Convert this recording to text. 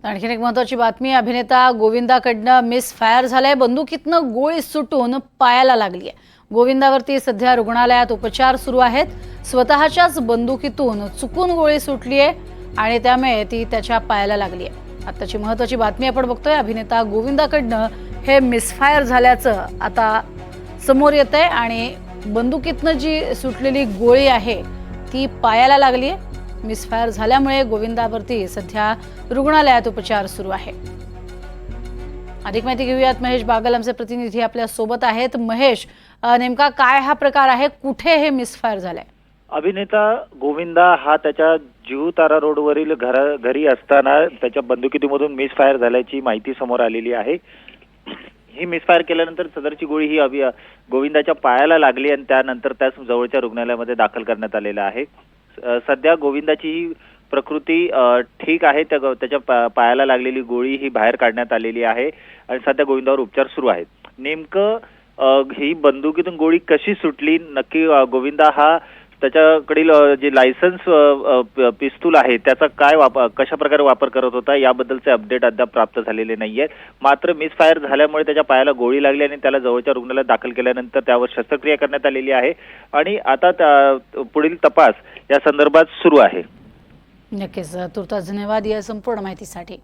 आणखीन एक महत्त्वाची बातमी, अभिनेता गोविंदाकडनं मिसफायर झालाय। बंदुकीतनं गोळी सुटून पायाला लागली आहे। गोविंदावरती सध्या रुग्णालयात उपचार सुरू आहेत। स्वतःच्याच बंदुकीतून चुकून गोळी सुटली आहे आणि त्यामुळे ती त्याच्या पायाला लागली आहे। आताची महत्त्वाची बातमी आपण बघतोय, अभिनेता गोविंदाकडनं हे मिसफायर झाल्याचं आता समोर येतंय आणि बंदुकीतनं जी सुटलेली गोळी आहे ती पायाला लागली आहे। मिसफायर झाल्यामुळे गोविंदावरती सध्या रुग्णालयात उपचार सुरू आहे। अधिक माहिती घेऊयात, महेश बागल आमचे प्रतिनिधी आपल्या सोबत आहेत। महेश, नेमका काय हा प्रकार आहे, कुठे हे मिसफायर झालंय? अभिनेता गोविंदा हा त्याच्या जुहू तारा रोडवरील घरी असताना त्याच्या बंदुकीतून मिसफायर झाल्याची माहिती समोर आलेली आहे। ही मिसफायर केल्यानंतर सदरची गोळी ही गोविंदाच्या पायाला लागली आणि त्यानंतर त्यास जवळच्या रुग्णालयामध्ये दाखल करण्यात आलेलं आहे। सध्या गोविंदाची ही प्रकृती ठीक आहे। त्याच्या पायाला लागलेली गोळी ही बाहेर काढण्यात आलेली आहे आणि सध्या गोविंदावर उपचार सुरू आहेत। नेमकं ही बंदुकीतून गोळी कशी सुटली, नक्की गोविंदा हा त्याच्याकडील जे लायसन्स पिस्तूल आहे त्याचा कशा प्रकारे वापर करत होता याबद्दलचे अपडेट अद्याप प्राप्त झालेले नाहीये। मात्र मिसफायर झाल्यामुळे त्याच्या पायाला गोळी लागली आणि त्याला जवळच्या रुग्णालयात दाखल केल्यानंतर त्यावर शस्त्रक्रिया करण्यात आलेली आहे आणि आता पुढील तपास या संदर्भात सुरू आहे। नक्कीच, तुर्तास धन्यवाद या संपूर्ण माहितीसाठी।